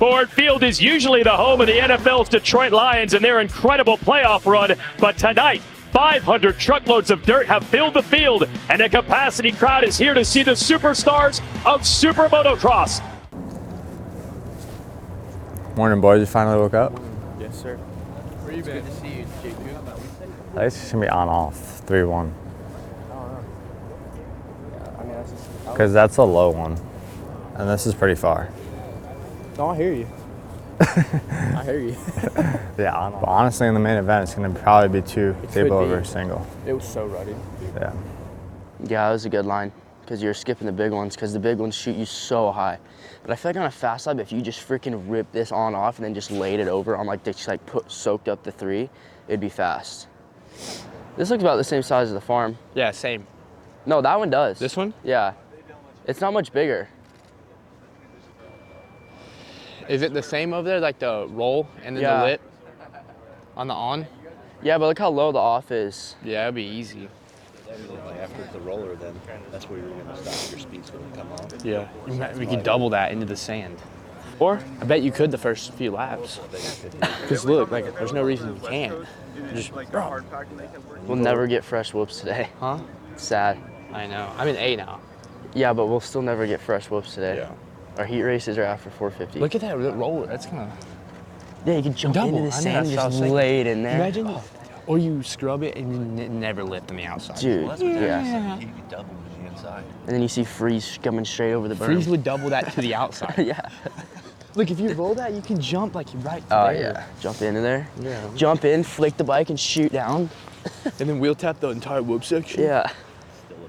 Ford Field is usually the home of the NFL's Detroit Lions and their incredible playoff run, but tonight, 500 truckloads of dirt have filled the field, and a capacity crowd is here to see the superstars of Super Motocross. Morning, boys. You finally woke up? Yes, sir. Where you been? Good to see you, JP. I think it's gonna be on-off, 3-1. Because that's a low one, and this is pretty far. No, I hear you. I hear you. Yeah, but honestly, in the main event, it's gonna probably be two table over single. It was so ruddy. Yeah. Yeah, it was a good line because you're skipping the big ones because the big ones shoot you so high. But I feel like on a fast lap, if you just freaking rip this on off and then just laid it over on soaked up the 3, it'd be fast. This looks about the same size as the farm. Yeah, same. No, that one does. This one? Yeah. It's not much bigger. Is it the same over there, like the roll and then the lit on the on? Yeah, but look how low the off is. Yeah, it'd be easy. Like after the roller, then that's where you're going to stop. Your speed's going to come off. Yeah. We could double that into the sand. Or I bet you could the first few laps. Because look, like there's no reason you can't. Just, bro. We'll never get fresh whoops today. Huh? Sad. I know. I'm in A now. Yeah, but we'll still never get fresh whoops today. Yeah. Our heat races are after 450. Look at that roller. That's kind of. Yeah, you can jump into the sand and just lay it in there. Imagine. Or you scrub it and never lift on the outside. Dude, Well, that's what yeah. you double the inside. And then you see Freeze coming straight over the berm. Freeze would double that to the outside. Yeah. Look, if you roll that, you can jump like right Oh, there. yeah. Jump into there. Yeah. Jump in, flick the bike, and shoot down. And then wheel tap the entire whoop section. Yeah.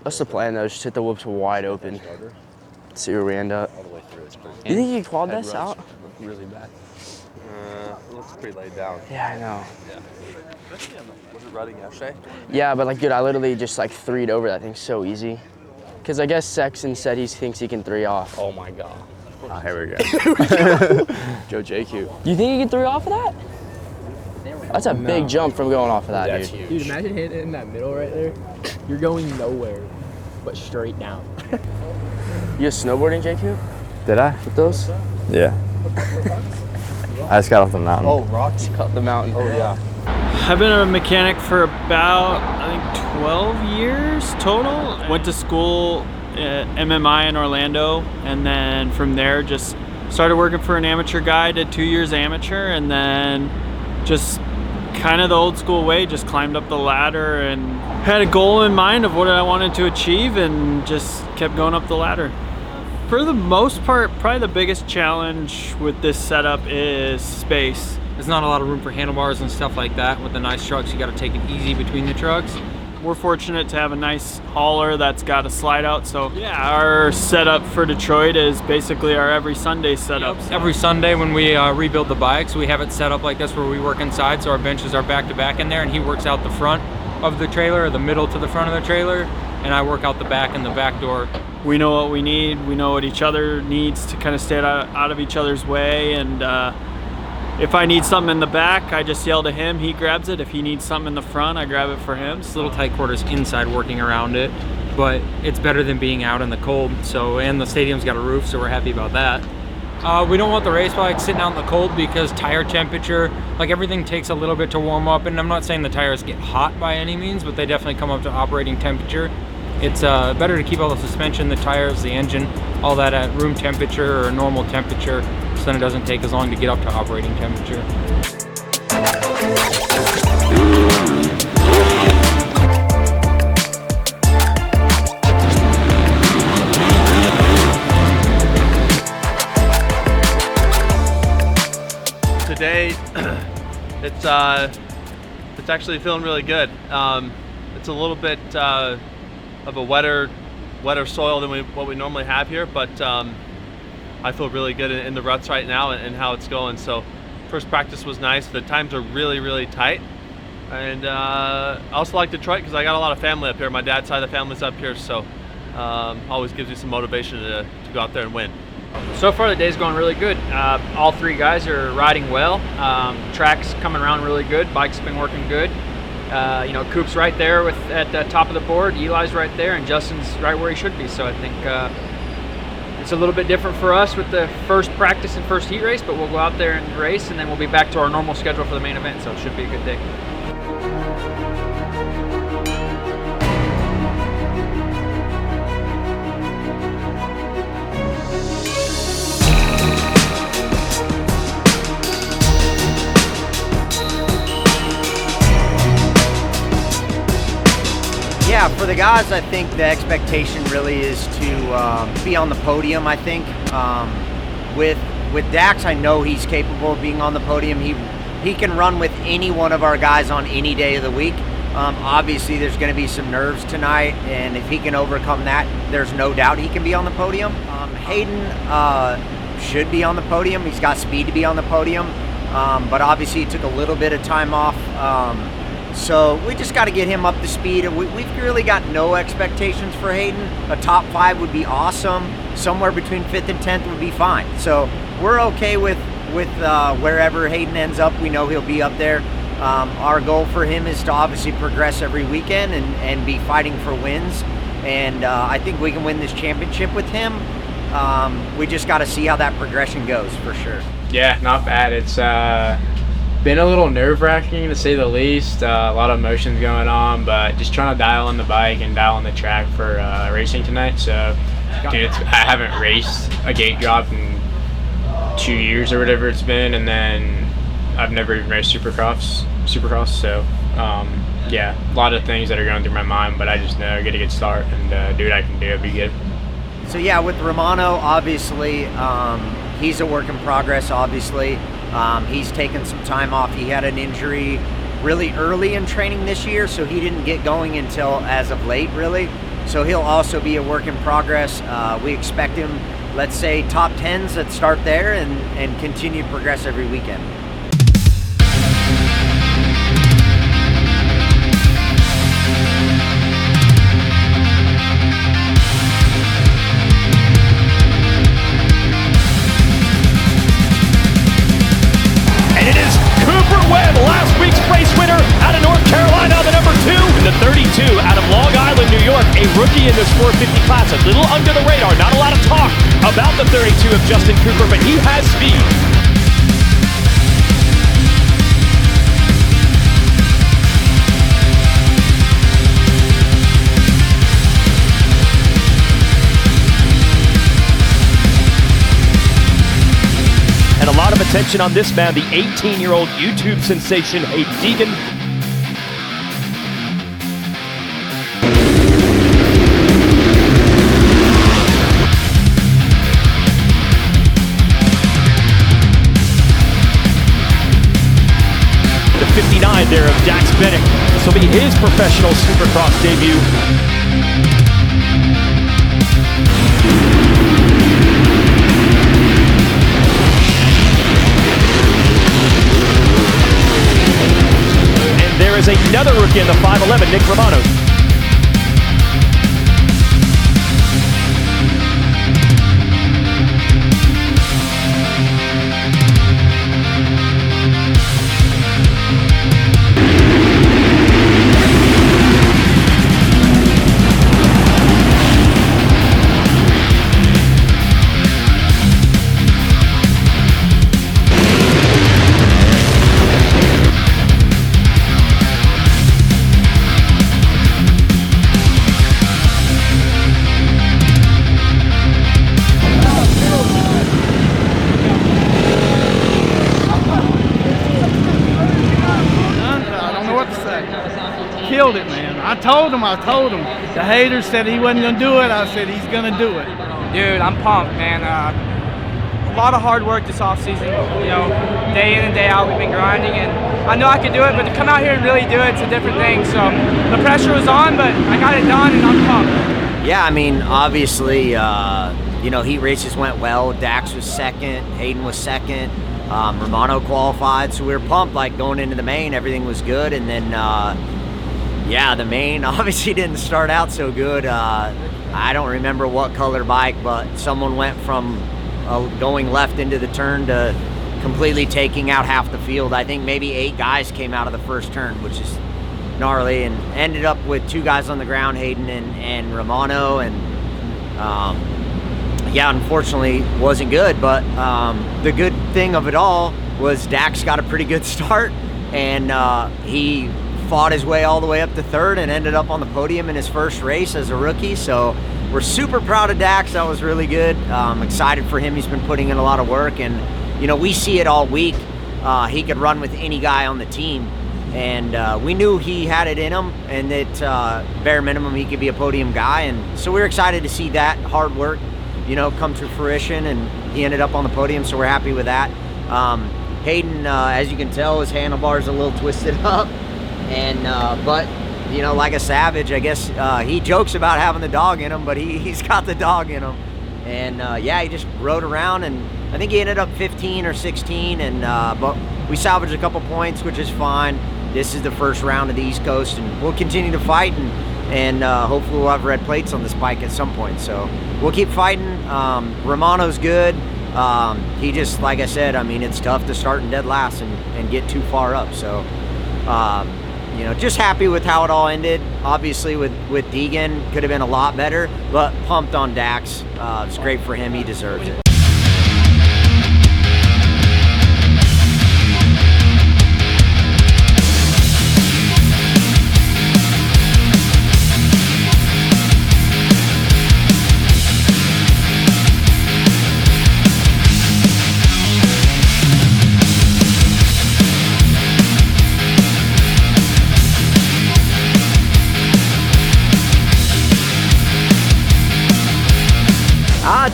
That's the plan, though. Just hit the whoops wide open. See where we end up. All the way through. It's pretty, You think you can quad this out? Really bad. it looks pretty laid down. Yeah, I know. Was it rutting yesterday? Yeah, but like, dude, I literally just like 3'd over that thing so easy. Because I guess Sexton said he thinks he can 3 off. Oh my God. Oh, here we go. Joe JQ. You think you can 3 off of that? That's a big jump from going off of that, That's dude. huge. Dude, imagine hitting it in that middle right there. You're going nowhere, but straight down. You snowboarding, JQ? Did I? With those? Yeah. I just got off the mountain. Oh, rocks. Cut the mountain. Oh, yeah. I've been a mechanic for about, I think, 12 years total. Went to school at MMI in Orlando, and then from there just started working for an amateur guy, did 2 years amateur, and then just kind of the old school way, just climbed up the ladder and had a goal in mind of what I wanted to achieve and just kept going up the ladder. For the most part, probably the biggest challenge with this setup is space. There's not a lot of room for handlebars and stuff like that. With the nice trucks, you got to take it easy between the trucks. We're fortunate to have a nice hauler that's got a slide out. So yeah, our setup for Detroit is basically our every Sunday setup. Yep. Every Sunday when we rebuild the bikes, we have it set up like this where we work inside, so our benches are back to back in there, and he works out the front of the trailer, or the middle to the front of the trailer, and I work out the back and the back door. We know what we need. We know what each other needs to kind of stay out of each other's way. And if I need something in the back, I just yell to him, he grabs it. If he needs something in the front, I grab it for him. It's little tight quarters inside working around it, but it's better than being out in the cold. So, and the stadium's got a roof, so we're happy about that. We don't want the race bike sitting out in the cold because tire temperature, like everything takes a little bit to warm up. And I'm not saying the tires get hot by any means, but they definitely come up to operating temperature. It's better to keep all the suspension, the tires, the engine, all that at room temperature or normal temperature, so then it doesn't take as long to get up to operating temperature. Today, it's actually feeling really good. It's a little bit of a wetter soil than what we normally have here, but I feel really good in the ruts right now and how it's going. So first practice was nice. The times are really tight, and I also like Detroit because I got a lot of family up here. My dad's side of the family's up here, so always gives you some motivation to go out there and win. So far the day's going really good. All 3 guys are riding well. Track's coming around really good. Bike's been working good. You know, Coop's right there at the top of the board. Eli's right there, and Justin's right where he should be. So I think It's a little bit different for us with the first practice and first heat race, but we'll go out there and race, and then we'll be back to our normal schedule for the main event, so it should be a good day. Yeah, for the guys, I think the expectation really is to be on the podium, I think. With Dax, I know he's capable of being on the podium. He can run with any one of our guys on any day of the week. Obviously, there's going to be some nerves tonight, and if he can overcome that, there's no doubt he can be on the podium. Hayden should be on the podium. He's got speed to be on the podium, but obviously he took a little bit of time off. So we just got to get him up to speed. We've really got no expectations for Hayden. A top 5 would be awesome. Somewhere between 5th and 10th would be fine. So we're okay with wherever Hayden ends up. We know he'll be up there. Our goal for him is to obviously progress every weekend and be fighting for wins. And I think we can win this championship with him. We just got to see how that progression goes for sure. Yeah, not bad. It's been a little nerve-wracking to say the least. A lot of emotions going on, but just trying to dial in the bike and dial in the track for racing tonight. So, dude, I haven't raced a gate drop in 2 years or whatever it's been, and then I've never even raced Supercross. So, yeah, a lot of things that are going through my mind, but I just know I get a good start and do what I can do. It'll be good. So yeah, with Romano, obviously, he's a work in progress, obviously. He's taken some time off. He had an injury really early in training this year, so he didn't get going until as of late, really. So he'll also be a work in progress. We expect him, let's say, top 10s that start there and continue to progress every weekend. Webb, last week's race winner out of North Carolina, the number 2. And the 32 out of Long Island, New York, a rookie in this 450 class, a little under the radar. Not a lot of talk about the 32 of Justin Cooper, but he has speed. And a lot of attention on this man, the 18-year-old YouTube sensation, Hayden Deegan. The 59 there of Dax Bennett. This will be his professional Supercross debut. There is another rookie in the 5'11", Nick Romano. Killed it, man. I told him. The haters said he wasn't gonna do it. I said he's gonna do it. Dude, I'm pumped, man. A lot of hard work this offseason. You know, day in and day out, we've been grinding, and I know I could do it, but to come out here and really do it's a different thing. So the pressure was on, but I got it done, and I'm pumped. Yeah, I mean, obviously, you know, heat races went well. Dax was second, Hayden was second, Romano qualified, so we were pumped. Like going into the main, everything was good, and then. Yeah, the main obviously didn't start out so good. I don't remember what color bike, but someone went from going left into the turn to completely taking out half the field. I think maybe 8 guys came out of the first turn, which is gnarly, and ended up with 2 guys on the ground, Hayden and Romano, and yeah, unfortunately wasn't good, but the good thing of it all was Dax got a pretty good start, and he fought his way all the way up to third and ended up on the podium in his first race as a rookie. So we're super proud of Dax. That was really good. Excited for him. He's been putting in a lot of work, and you know, we see it all week. He could run with any guy on the team, and we knew he had it in him, and that bare minimum he could be a podium guy. And so we're excited to see that hard work, you know, come to fruition, and he ended up on the podium, so we're happy with that. Hayden, as you can tell, his handlebar's a little twisted up, and but you know, like a savage, I guess he jokes about having the dog in him, but he's got the dog in him. And yeah, he just rode around, and I think he ended up 15 or 16, and but we salvaged a couple points, which is fine. This is the first round of the East Coast, and we'll continue to fight, and hopefully we'll have red plates on this bike at some point. So we'll keep fighting. Romano's good. He just, like I said, I mean, it's tough to start in dead last and get too far up. So you know, just happy with how it all ended. Obviously with Deegan, could have been a lot better, but pumped on Dax. It's great for him. He deserves it.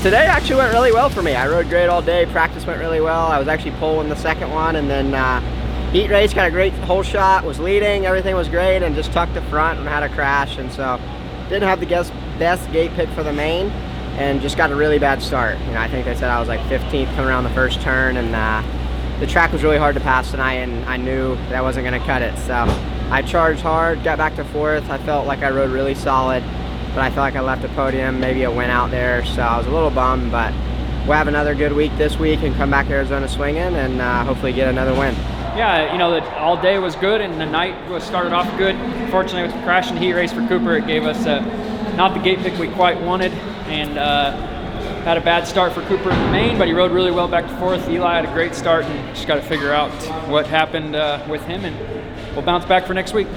Today actually went really well for me. I rode great all day, practice went really well. I was actually pole in the second one, and then heat race, got a great hole shot, was leading, everything was great, and just tucked the front and had a crash, and so didn't have the best gate pick for the main, and just got a really bad start. You know, I think they said I was like 15th coming around the first turn, and the track was really hard to pass tonight, and I knew that I wasn't gonna cut it, so I charged hard, got back to fourth. I felt like I rode really solid, but I felt like I left a podium, maybe a win out there, so I was a little bummed, but we'll have another good week this week and come back to Arizona swinging, and hopefully get another win. Yeah, you know, all day was good, and the night started off good. Fortunately, with the crash and heat race for Cooper, it gave us not the gate pick we quite wanted, and had a bad start for Cooper in the main, but he rode really well back to fourth. Eli had a great start, and just got to figure out what happened with him, and we'll bounce back for next week.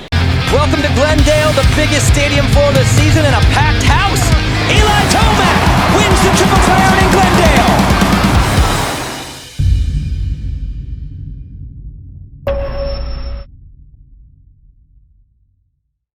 Welcome to Glendale, the biggest stadium for the season, and a packed house. Eli Tomac wins the Triple Crown in Glendale.